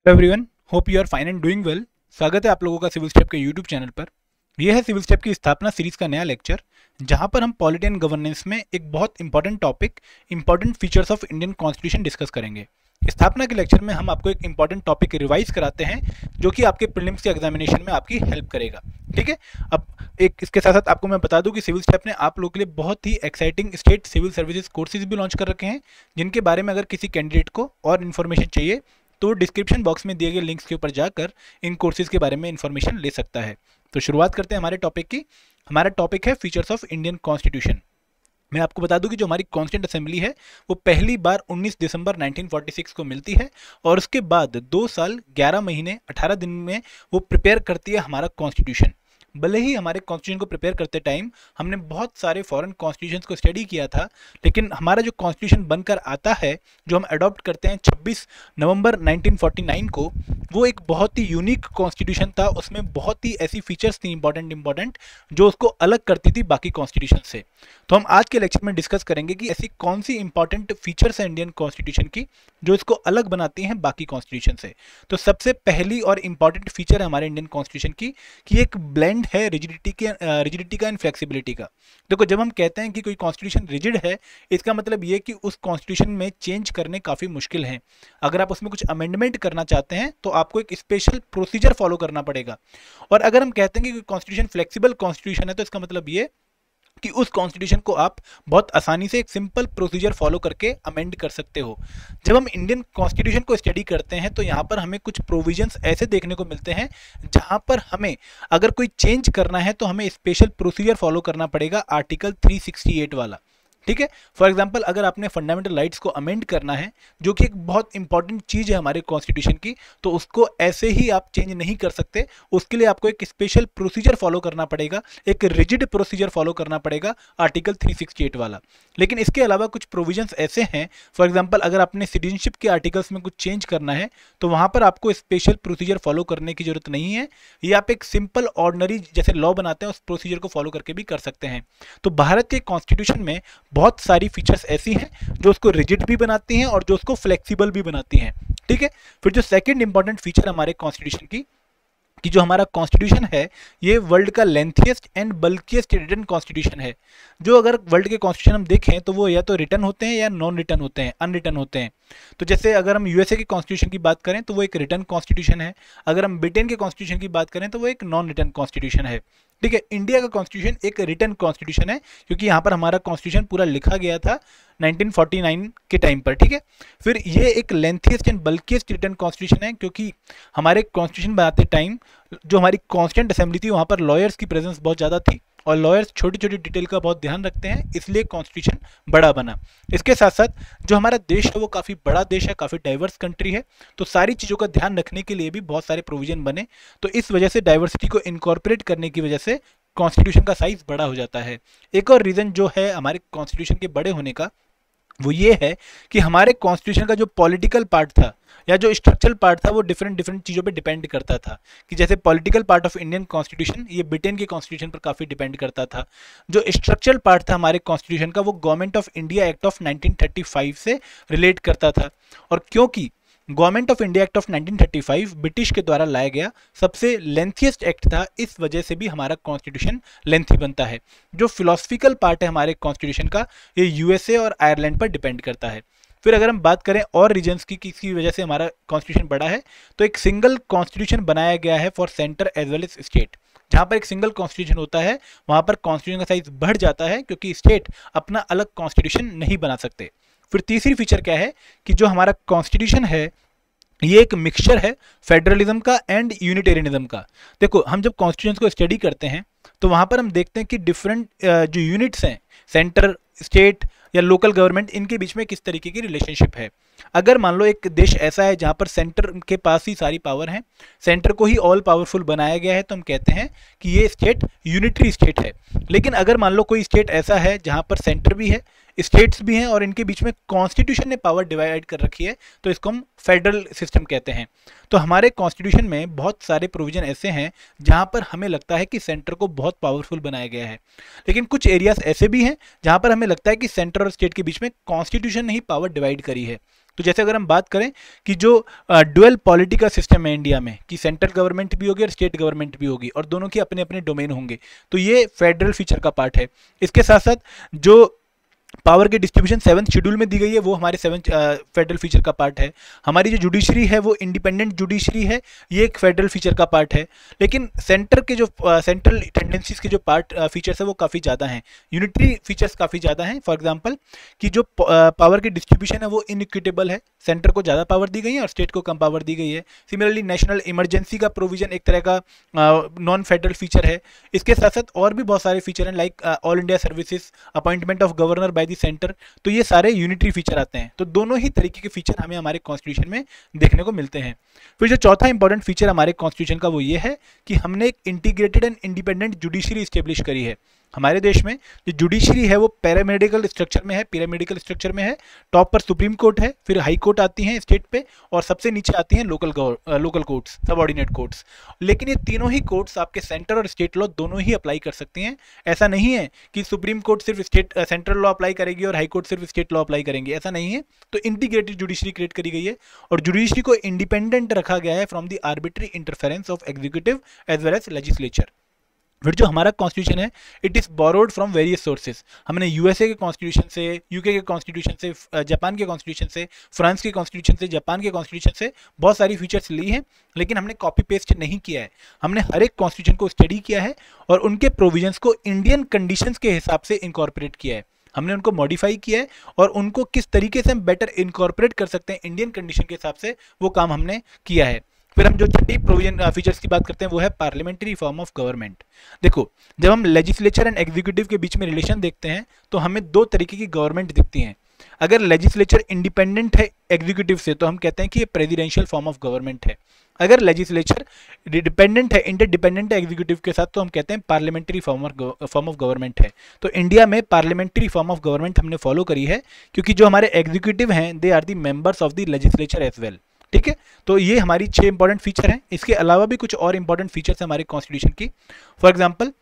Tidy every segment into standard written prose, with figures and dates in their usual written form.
Everyone, hope you are fine and doing well. स्वागत है आप लोगों का सिविल स्टेप के यूट्यूब चैनल पर। यह है सिविल स्टेप की स्थापना सीरीज का नया लेक्चर, जहां पर हम पॉलिटी एंड गवर्नेंस में एक बहुत important topic, important features of Indian constitution discuss करेंगे। स्थापना के लेक्चर में हम आपको एक इंपॉर्टेंट टॉपिक रिवाइज कराते हैं, जो कि आपके प्रीलिम्स के एग्जामिनेशन में आपकी हेल्प करेगा। ठीक है, अब एक इसके साथ साथ आपको मैं बता दूं कि सिविल स्टेप ने आप लोगों के लिए बहुत ही exciting state civil services courses भी लॉन्च कर रखे हैं, जिनके बारे में अगर किसी कैंडिडेट को और इन्फॉर्मेशन चाहिए तो डिस्क्रिप्शन बॉक्स में दिए गए लिंक्स के ऊपर जाकर इन कोर्सेज के बारे में इंफॉर्मेशन ले सकता है। तो शुरुआत करते हैं हमारे टॉपिक की। हमारा टॉपिक है फीचर्स ऑफ इंडियन कॉन्स्टिट्यूशन। मैं आपको बता दूं कि जो हमारी कॉन्स्टिट्यूंट असेंबली है वो पहली बार 19 दिसंबर 1946 को मिलती है, और उसके बाद 2 साल 11 महीने 18 दिन में वो प्रिपेयर करती है हमारा कॉन्स्टिट्यूशन। भले ही हमारे कॉन्स्टिट्यूशन को प्रिपेयर करते टाइम हमने बहुत सारे फॉरेन कॉन्स्टिट्यूशंस को स्टडी किया था, लेकिन हमारा जो कॉन्स्टिट्यूशन बनकर आता है, जो हम अडॉप्ट करते हैं 26 नवंबर 1949 को, वो एक बहुत ही यूनिक कॉन्स्टिट्यूशन था। उसमें बहुत ही ऐसी फीचर्स थी इंपॉर्टेंट जो उसको अलग करती थी बाकी कॉन्स्टिट्यूशन से। तो हम आज के लेक्चर में डिस्कस करेंगे कि ऐसी कौन सी इंपॉर्टेंट फीचर्स है इंडियन कॉन्स्टिट्यूशन की जो इसको अलग बनाती हैं बाकी कॉन्स्टिट्यूशन से। तो सबसे पहली और इंपॉर्टेंट फीचर है हमारे इंडियन कॉन्स्टिट्यूशन की कि एक ब्लेंड है रिजिडिटी का एंड फ्लेक्सिबिलिटी का। देखो, जब हम कहते हैं कि कोई कॉन्स्टिट्यूशन रिजिड है, इसका मतलब ये कि उस कॉन्स्टिट्यूशन में चेंज करने काफ़ी मुश्किल है। अगर आप उसमें कुछ अमेंडमेंट करना चाहते हैं तो आपको एक स्पेशल प्रोसीजर फॉलो करना पड़ेगा। और अगर हम कहते हैं कि कॉन्स्टिट्यूशन फ्लेक्सिबल कॉन्स्टिट्यूशन है, तो इसका मतलब ये कि उस कॉन्स्टिट्यूशन को आप बहुत आसानी से एक सिंपल प्रोसीजर फॉलो करके अमेंड कर सकते हो। जब हम इंडियन कॉन्स्टिट्यूशन को स्टडी करते हैं तो यहाँ पर हमें कुछ प्रोविजंस ऐसे देखने को मिलते हैं जहाँ पर हमें अगर कोई चेंज करना है तो हमें स्पेशल प्रोसीजर फॉलो करना पड़ेगा, आर्टिकल 368 वाला। ठीक है, फॉर एग्जांपल अगर आपने फंडामेंटल राइट्स को अमेंड करना है, जो कि एक बहुत इंपॉर्टेंट चीज़ है हमारे कॉन्स्टिट्यूशन की, तो उसको ऐसे ही आप चेंज नहीं कर सकते। उसके लिए आपको एक स्पेशल प्रोसीजर फॉलो करना पड़ेगा, एक रिजिड प्रोसीजर फॉलो करना पड़ेगा, आर्टिकल 368 वाला। लेकिन इसके अलावा कुछ प्रोविजंस ऐसे हैं, फॉर एग्जाम्पल अगर आपने सिटीजनशिप के आर्टिकल्स में कुछ चेंज करना है तो वहाँ पर आपको स्पेशल प्रोसीजर फॉलो करने की जरूरत नहीं है। ये आप एक सिंपल ऑर्डनरी जैसे लॉ बनाते हैं उस प्रोसीजर को फॉलो करके भी कर सकते हैं। तो भारत के कॉन्स्टिट्यूशन में बहुत सारी फीचर्स ऐसी हैं जो उसको रिजिड भी बनाती हैं और जो उसको फ्लेक्सिबल भी बनाती हैं। ठीक है, फिर जो सेकंड इंपॉर्टेंट फीचर हमारे कॉन्स्टिट्यूशन की कि जो हमारा कॉन्स्टिट्यूशन है ये वर्ल्ड का lengthiest and bulkiest written constitution है। जो अगर वर्ल्ड के कॉन्स्टिट्यूशन हम देखें तो वो या तो रिटन होते हैं या नॉन रिटन होते हैं, अनरिटन होते हैं। तो जैसे अगर हम यूएसए के कॉन्स्टिट्यूशन की बात करें तो वो एक रिटन कॉन्स्टिट्यूशन है, अगर हम ब्रिटेन के कॉन्स्टिट्यूशन की बात करें तो वो एक नॉन रिटन कॉन्स्टिट्यूशन है। ठीक है, इंडिया का कॉन्स्टिट्यूशन एक रिटन कॉन्स्टिट्यूशन है, क्योंकि यहाँ पर हमारा कॉन्स्टिट्यूशन पूरा लिखा गया था 1949 के टाइम पर। ठीक है, फिर ये एक lengthiest and bulkiest written constitution है, क्योंकि हमारे कॉन्स्टिट्यूशन बनाते टाइम जो हमारी कॉन्स्टिट्यूंट असेंबली थी वहाँ पर लॉयर्स की प्रेजेंस बहुत ज़्यादा थी, और लॉयर्स छोटी छोटी डिटेल का बहुत ध्यान रखते हैं, इसलिए कॉन्स्टिट्यूशन बड़ा बना। इसके साथ साथ जो हमारा देश है वो काफ़ी बड़ा देश है, काफ़ी डाइवर्स कंट्री है, तो सारी चीज़ों का ध्यान रखने के लिए भी बहुत सारे प्रोविजन बने। तो इस वजह से डाइवर्सिटी को इनकॉर्पोरेट करने की वजह से कॉन्स्टिट्यूशन का साइज बड़ा हो जाता है। एक और रीज़न जो है हमारे कॉन्स्टिट्यूशन के बड़े होने का वो ये है कि हमारे कॉन्स्टिट्यूशन का जो पॉलिटिकल पार्ट था या जो स्ट्रक्चरल पार्ट था वो डिफरेंट चीज़ों पे डिपेंड करता था। कि जैसे political part of Indian constitution ये ब्रिटेन के कॉन्स्टिट्यूशन पर काफ़ी डिपेंड करता था। जो स्ट्रक्चरल पार्ट था हमारे कॉन्स्टिट्यूशन का वो government of India act of 1935 से रिलेट करता था। और क्योंकि government of India act of 1935 British के द्वारा लाया गया सबसे लेंथीएस्ट एक्ट था, इस वजह से भी हमारा कॉन्स्टिट्यूशन लेंथी बनता है। जो फिलोसफिकल पार्ट है हमारे कॉन्स्टिट्यूशन का ये यूएसए और आयरलैंड पर डिपेंड करता है। फिर अगर हम बात करें और रीजन्स की किसकी वजह से हमारा कॉन्स्टिट्यूशन बड़ा है, तो एक सिंगल कॉन्स्टिट्यूशन बनाया गया है for centre as well as state. जहाँ पर एक सिंगल कॉन्स्टिट्यूशन होता है वहाँ पर कॉन्स्टिट्यूशन का साइज बढ़ जाता है, क्योंकि स्टेट अपना अलग कॉन्स्टिट्यूशन नहीं बना सकते। फिर तीसरी फीचर क्या है कि जो हमारा कॉन्स्टिट्यूशन है ये एक मिक्सचर है फेडरलिज्म का एंड यूनिटेरियनिज्म का। देखो, हम जब कॉन्स्टिट्यूशन को स्टडी करते हैं तो वहाँ पर हम देखते हैं कि डिफरेंट जो यूनिट्स हैं, सेंटर, स्टेट या लोकल गवर्नमेंट, इनके बीच में किस तरीके की रिलेशनशिप है। अगर मान लो एक देश ऐसा है जहाँ पर सेंटर के पास ही सारी पावर है, सेंटर को ही ऑल पावरफुल बनाया गया है, तो हम कहते हैं कि ये स्टेट यूनिटरी स्टेट है। लेकिन अगर मान लो कोई स्टेट ऐसा है जहाँ पर सेंटर भी है, स्टेट्स भी हैं और इनके बीच में कॉन्स्टिट्यूशन ने पावर डिवाइड कर रखी है, तो इसको हम फेडरल सिस्टम कहते हैं। तो हमारे कॉन्स्टिट्यूशन में बहुत सारे प्रोविजन ऐसे हैं जहाँ पर हमें लगता है कि सेंटर को बहुत पावरफुल बनाया गया है, लेकिन कुछ एरियाज ऐसे भी हैं जहाँ पर हमें लगता है कि सेंटर और स्टेट के बीच में कॉन्स्टिट्यूशन ने ही पावर डिवाइड करी है। तो जैसे अगर हम बात करें कि जो डुअल पॉलिटिकल सिस्टम है इंडिया में, कि सेंट्रल गवर्नमेंट भी होगी और स्टेट गवर्नमेंट भी होगी और दोनों के अपने अपने डोमेन होंगे, तो ये फेडरल फीचर का पार्ट है। इसके साथ साथ जो पावर की डिस्ट्रीब्यूशन 7th शेड्यूल में दी गई है वो हमारे 7th फेडरल फीचर का पार्ट है। हमारी जो जुडिशरी है वो इंडिपेंडेंट जुडिशरी है, ये एक फेडरल फीचर का पार्ट है। लेकिन सेंटर के जो सेंट्रल टेंडेंसीज के जो पार्ट फीचर्स है वो काफ़ी ज़्यादा हैं, यूनिटरी फीचर्स काफ़ी ज़्यादा हैं। फॉर एग्जांपल कि जो पावर की डिस्ट्रीब्यूशन है वो इनइक्विटेबल है, सेंटर को ज़्यादा पावर दी गई है और स्टेट को कम पावर दी गई है। सिमिलरली नेशनल इमरजेंसी का प्रोविजन एक तरह का नॉन फेडरल फीचर है। इसके साथ साथ और भी बहुत सारे फीचर हैं, like all India services, appointment of governor by the centre, तो ये सारे यूनिटरी फीचर आते हैं। तो दोनों ही तरीके के फीचर हमें हमारे कॉन्स्टिट्यूशन में देखने को मिलते हैं। फिर जो चौथा इंपॉर्टेंट फीचर हमारे कॉन्स्टिट्यूशन का वो ये है कि हमने एक integrated and independent judiciary establish करी है। हमारे देश में जो जुडिशरी है वो पिरामिडल स्ट्रक्चर में है। टॉप पर सुप्रीम कोर्ट है, फिर हाई कोर्ट आती हैं स्टेट पे, और सबसे नीचे आती हैं लोकल कोर्ट्स, सबऑर्डिनेट कोर्ट्स। लेकिन ये तीनों ही कोर्ट्स आपके सेंटर और स्टेट लॉ दोनों ही अप्लाई कर सकती हैं। ऐसा नहीं है कि सुप्रीम कोर्ट सिर्फ सेंट्रल लॉ अप्लाई करेगी और हाई कोर्ट सिर्फ स्टेट लॉ अप्लाई करेंगे, ऐसा नहीं है। तो इंटीग्रेटेड जुडिशरी क्रिएट करी गई है और जुडिशरी को इंडिपेंडेंट रखा गया है from the arbitrary interference of executive as well as legislature. फिर जो हमारा कॉन्स्टिट्यूशन है it is borrowed from various sources. हमने यूएसए के कॉन्स्टिट्यूशन से, यूके के कॉन्स्टिट्यूशन से, जापान के कॉन्स्टिट्यूशन से, फ्रांस के कॉन्स्टिट्यूशन से, जापान के कॉन्स्टिट्यूशन से बहुत सारी फीचर्स ली हैं, लेकिन हमने कॉपी पेस्ट नहीं किया है। हमने हर एक कॉन्स्टिट्यूशन को स्टडी किया है और उनके प्रोविजंस को इंडियन कंडीशंस के हिसाब से इंकॉर्पोरेट किया है। हमने उनको मॉडिफाई किया है और उनको किस तरीके से हम बेटर इंकॉर्पोरेट कर सकते हैं इंडियन कंडीशन के हिसाब से, वो काम हमने किया है। फिर हम जो छठी प्रोविजन फीचर्स की बात करते हैं वो है पार्लियामेंट्री फॉर्म ऑफ गवर्नमेंट। देखो, जब हम लेजिस्लेचर एंड एग्जीक्यूटिव के बीच में रिलेशन देखते हैं तो हमें दो तरीके की गवर्नमेंट दिखती हैं। अगर लेजिस्लेचर इंडिपेंडेंट है एग्जीक्यूटिव से तो हम कहते हैं कि ये प्रेसिडेंशियल फॉर्म ऑफ गवर्नमेंट है। अगर लेजिस्लेचर डिपेंडेंट है, इंटरडिपेंडेंट है एग्जीक्यूटिव के साथ, तो हम कहते हैं पार्लियामेंट्री फॉर्म ऑफ गवर्नमेंट है। तो इंडिया में पार्लियामेंट्री फॉर्म ऑफ गवर्नमेंट हमने फॉलो करी है क्योंकि जो हमारे एग्जीक्यूटिव हैं they are the members of the legislature as well. ठीक है, तो ये हमारी 6 इंपॉर्टेंट फीचर हैं। इसके अलावा भी कुछ और इंपॉर्टेंट फीचर्स हैं हमारे कॉन्स्टिट्यूशन की। फॉर एग्जांपल,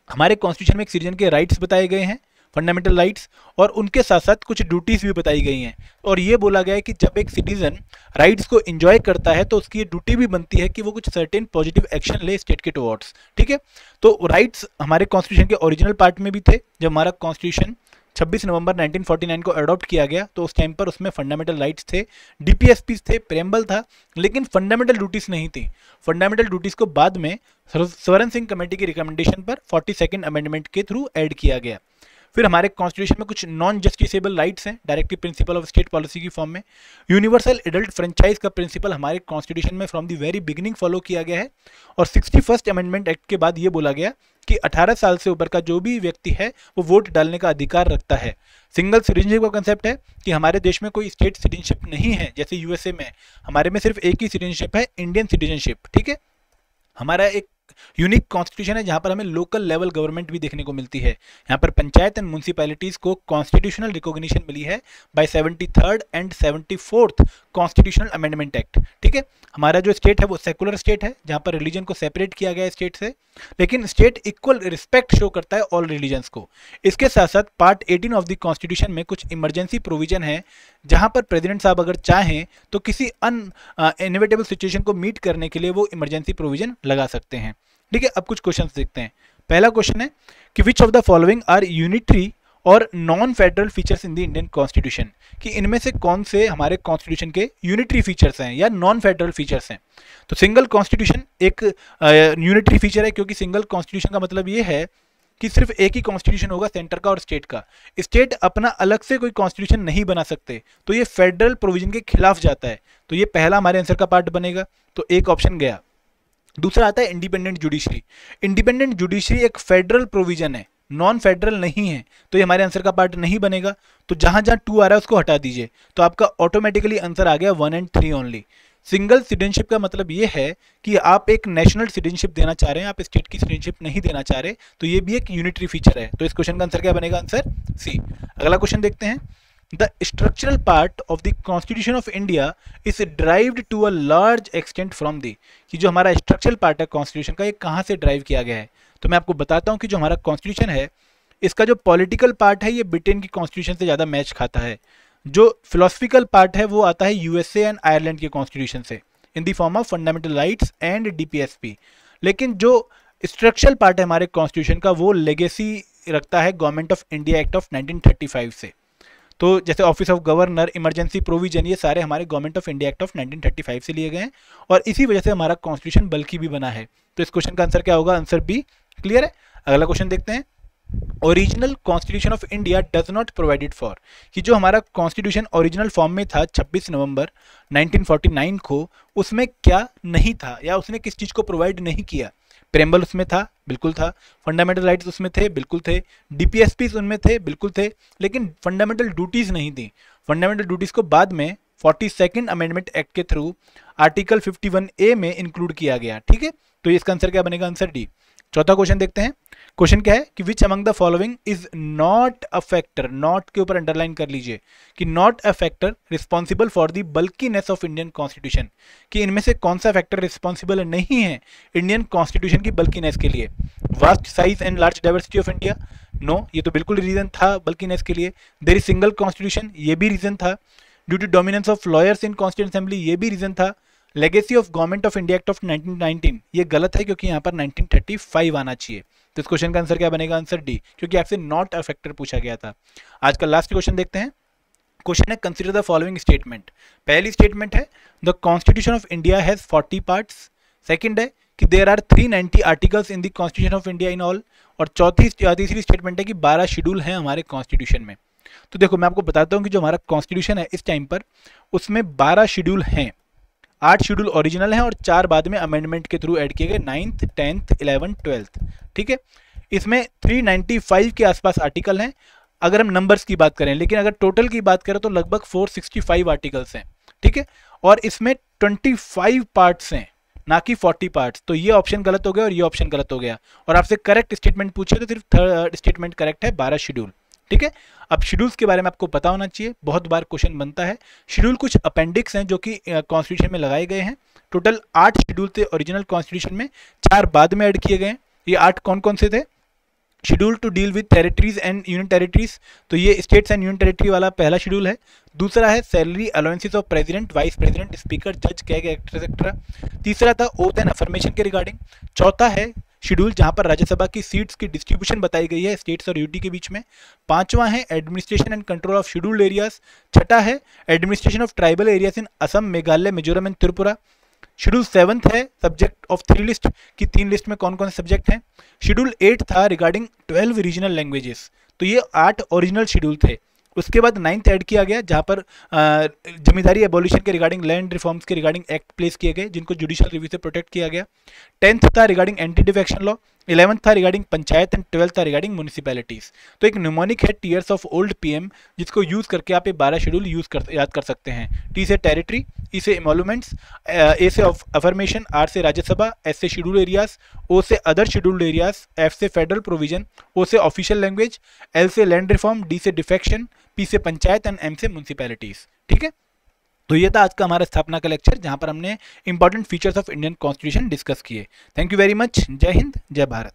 हमारे कॉन्स्टिट्यूशन में एक सिटीजन के राइट्स बताए गए हैं, फंडामेंटल राइट्स, और उनके साथ साथ कुछ ड्यूटीज भी बताई गई हैं। और ये बोला गया है कि जब एक सिटीजन राइट्स को एंजॉय करता है तो उसकी ये ड्यूटी भी बनती है कि वो कुछ सर्टेन पॉजिटिव एक्शन ले स्टेट के टुवर्ड्स। ठीक है, तो राइट्स हमारे कॉन्स्टिट्यूशन के ओरिजिनल पार्ट में भी थे। जब हमारा कॉन्स्टिट्यूशन 26 नवंबर 1949 को अडॉप्ट किया गया तो उस टाइम पर उसमें फंडामेंटल राइट्स थे, डीपीएसपीस थे, प्रेम्बल था, लेकिन फंडामेंटल ड्यूटीज नहीं थी। फंडामेंटल ड्यूटीज को बाद में स्वर्ण सिंह कमेटी की रिकमेंडेशन पर 42nd अमेंडमेंट के थ्रू ऐड किया गया। फिर हमारे कॉन्स्टिट्यूशन में कुछ नॉन जस्टिसेबल राइट्स हैं directive principle of state policy की फॉर्म में। यूनिवर्सल एडल्ट फ्रेंचाइज का प्रिंसिपल हमारे कॉन्स्टिट्यूशन में from the very beginning follow किया गया है। और 61st अमेंडमेंट एक्ट के बाद ये बोला गया कि 18 साल से ऊपर का जो भी व्यक्ति है वो वोट डालने का अधिकार रखता है। सिंगल सिटीजनशिप का कंसेप्ट है कि हमारे देश में कोई स्टेट सिटीजनशिप नहीं है, जैसे यूएसए में हमारे में सिर्फ एक ही सिटीजनशिप है, इंडियन सिटीजनशिप। ठीक है, हमारा एक यूनिक कॉन्स्टिट्यूशन है जहां पर हमें लोकल लेवल गवर्नमेंट भी देखने को मिलती है। यहाँ पर पंचायत एंड म्यूनिसिपैलिटीज को कॉन्स्टिट्यूशनल रिकॉग्निशन मिली है by 73rd and 74th constitutional amendment act. ठीक है, हमारा जो स्टेट है वो सेकुलर स्टेट है जहां पर रिलीजन को सेपरेट किया गया है स्टेट से, लेकिन स्टेट इक्वल रिस्पेक्ट शो करता है ऑल रिलीजन्स को। इसके साथ साथ पार्ट 18 ऑफ द कॉन्स्टिट्यूशन में कुछ इमरजेंसी प्रोविजन है जहां पर प्रेसिडेंट साहब अगर चाहें तो किसी इनएविटेबल सिचुएशन को मीट करने के लिए वो इमरजेंसी प्रोविजन लगा सकते हैं। ठीक है, अब कुछ क्वेश्चंस देखते हैं। पहला क्वेश्चन है कि which of the following are unitary और non federal features in the Indian constitution, कि इनमें से कौन से हमारे कॉन्स्टिट्यूशन के यूनिटरी फीचर्स हैं या नॉन फेडरल फीचर्स हैं। तो सिंगल कॉन्स्टिट्यूशन एक यूनिटरी फीचर है क्योंकि सिंगल कॉन्स्टिट्यूशन का मतलब ये है कि सिर्फ एक ही कॉन्स्टिट्यूशन होगा सेंटर का और स्टेट का। स्टेट अपना अलग से कोई कॉन्स्टिट्यूशन नहीं बना सकते, तो ये फेडरल प्रोविजन के खिलाफ जाता है। तो ये पहला हमारे आंसर का पार्ट बनेगा, तो एक ऑप्शन गया। दूसरा आता है इंडिपेंडेंट जुडिशरी। इंडिपेंडेंट जुडिशरी एक फेडरल प्रोविजन है, नॉन फेडरल नहीं है, तो ये हमारे आंसर का पार्ट नहीं बनेगा। तो जहां जहां 2 आ रहा है उसको हटा दीजिए, तो आपका ऑटोमेटिकली आंसर आ गया 1 and 3 ओनली। सिंगल सिटीजनशिप का मतलब ये है कि आप एक नेशनल सिटीजनशिप देना चाह रहे हैं, आप स्टेट की सिटीजनशिप नहीं देना चाह रहे, तो ये भी एक यूनिटरी फीचर है। तो इस क्वेश्चन का आंसर क्या बनेगा? Answer C. अगला क्वेश्चन देखते हैं। The structural part of the Constitution of India is derived to a large extent from the, कि जो हमारा स्ट्रक्चरल पार्ट है कॉन्स्टिट्यूशन का, ये कहाँ से ड्राइव किया गया है? तो मैं आपको बताता हूँ कि जो हमारा कॉन्स्टिट्यूशन है इसका जो पॉलिटिकल पार्ट है ये ब्रिटेन की कॉन्स्टिट्यूशन से ज़्यादा मैच खाता है। जो फिलोसफिकल पार्ट है वो आता है यूएसए एंड आयरलैंड के कॉन्स्टिट्यूशन से in the form of fundamental rights and DPSP. लेकिन जो स्ट्रक्चरल पार्ट है हमारे कॉन्स्टिट्यूशन का वो लेगेसी रखता है government of India act of 1935 से। तो जैसे office of governor, emergency provision, ये सारे हमारे government of India act of 1935 से लिए गए हैं और इसी वजह से हमारा कॉन्स्टिट्यूशन बल्कि भी बना है। तो इस क्वेश्चन का आंसर क्या होगा? Answer B. क्लियर है? अगला क्वेश्चन देखते हैं। Original constitution of India does not provided for, कि जो हमारा कॉन्स्टिट्यूशन ओरिजिनल फॉर्म में था 26 नवंबर 1949 को, उसमें क्या नहीं था या उसने किस चीज़ को प्रोवाइड नहीं किया? प्रेम्बल उसमें था, बिल्कुल था। फंडामेंटल राइट्स उसमें थे, बिल्कुल थे। डीपीएसपी उनमें थे, बिल्कुल थे। लेकिन फंडामेंटल ड्यूटीज नहीं थी। फंडामेंटल ड्यूटीज को बाद में 42nd अमेंडमेंट एक्ट के थ्रू आर्टिकल 51A में इंक्लूड किया गया। ठीक है, तो इसका आंसर क्या बनेगा? Answer D. चौथा क्वेश्चन देखते हैं। क्वेश्चन क्या है कि which among the following is not a factor, not के ऊपर अंडरलाइन कर लीजिए कि not a factor responsible for the bulkiness of Indian constitution, कि इनमें से कौन सा फैक्टर रिस्पॉन्सिबल नहीं है इंडियन कॉन्स्टिट्यूशन की बल्कीनेस के लिए? Vast size and large diversity of India, no, ये तो बिल्कुल रीजन था बल्कीनेस के लिए। देयर इज सिंगल कॉन्स्टिट्यूशन, ये भी रीजन था। Due to dominance of lawyers in constituent assembly, ये भी रीजन था। Legacy of government of India act of 1919, ये गलत है क्योंकि यहाँ पर 1935 आना चाहिए। तो इस क्वेश्चन का आंसर क्या बनेगा? आंसर डी, क्योंकि आपसे नॉट अ फैक्टर पूछा गया था। आज का लास्ट क्वेश्चन देखते हैं। क्वेश्चन है कंसीडर द फॉलोइंग स्टेटमेंट। पहली स्टेटमेंट है the constitution of India has 40 parts. Second है कि there are 390 articles in the constitution of India in all. और तीसरी स्टेटमेंट है कि 12 शेड्यूल हैं हमारे कॉन्स्टिट्यूशन में। तो देखो मैं आपको बताता हूँ कि जो हमारा कॉन्स्टिट्यूशन है इस टाइम पर, उसमें 12 शेड्यूल हैं। 8 शेड्यूल ओरिजिनल हैं और 4 बाद में अमेंडमेंट के थ्रू ऐड किए गए, 9th, 10th, 11th, 12th। ठीक है, इसमें 395 के आसपास आर्टिकल हैं अगर हम नंबर्स की बात करें, लेकिन अगर टोटल की बात करें तो लगभग 465 आर्टिकल्स हैं। ठीक है, और इसमें 25 पार्ट्स हैं, ना कि 40 पार्ट्स। तो ये ऑप्शन गलत हो गया और ये ऑप्शन गलत हो गया। और आपसे करेक्ट स्टेटमेंट पूछे तो सिर्फ थर्ड स्टेटमेंट करेक्ट है, 12 शेड्यूल। ठीक है, अब शेड्यूल्स के बारे में आपको पता होना चाहिए, बहुत बार क्वेश्चन बनता है। शेड्यूल कुछ अपेंडिक्स हैं जो कि कॉन्स्टिट्यूशन में लगाए गए हैं। टोटल 8 शेड्यूल थे ओरिजिनल कॉन्स्टिट्यूशन में, 4 बाद में ऐड किए गए हैं। ये 8 कौन कौन से थे? Schedule two deal with territories and union territories, तो ये स्टेट्स एंड यूनियन टेरिटरी वाला पहला शेड्यूल है। दूसरा है salary allowances of president, vice president, speaker, जज, कैग, एक्सेट्रा। तीसरा था ओथ एंड अफर्मेशन के रिगार्डिंग। चौथा है शेड्यूल जहां पर राज्यसभा की सीट्स की डिस्ट्रीब्यूशन बताई गई है स्टेट्स और यूटी के बीच में। पांचवा है administration and control of scheduled areas. छठा है administration of tribal areas in Assam, Meghalaya, Mizoram and Tripura. Schedule 7th है सब्जेक्ट ऑफ 3 लिस्ट, की 3 लिस्ट में कौन कौन से सब्जेक्ट हैं। शेड्यूल 8 था रिगार्डिंग 12 रीजनल लैंग्वेजेस। तो ये 8 ओरिजिनल शेड्यूल थे। उसके बाद 9th ऐड किया गया जहाँ पर जमींदारी एबोलिशन के रिगार्डिंग, लैंड रिफॉर्म्स के रिगार्डिंग एक्ट प्लेस किए गए जिनको जुडिशियल रिव्यू से प्रोटेक्ट किया गया। 10th था regarding anti defection law. 11th था रिगार्डिंग पंचायत एंड 12th था रिगार्डिंग म्यूनिसिपैलिटीज। तो एक न्यूमोनिक है टीयर्स ऑफ ओल्ड पीएम, जिसको यूज करके आप ये 12 शेड्यूल याद कर सकते हैं। टी से टेरिटरी, ई से एमोलुमेंट्स, ए से अफर्मेशन, आर से राज्यसभा, एस से शेड्यूल एरियाज, ओ से अदर शेड्यूल्ड एरियाज, एफ से फेडरल प्रोविजन, ओ से ऑफिशियल लैंग्वेज, एल से लैंड रिफॉर्म, डी से डिफेक्शन, पी से पंचायत एंड एम से म्यूनिसिपैलिटीज। ठीक है, तो ये था आज का हमारा स्थापना का लेक्चर जहां पर हमने important features of Indian constitution discuss किए। Thank you very much. जय हिंद, जय भारत।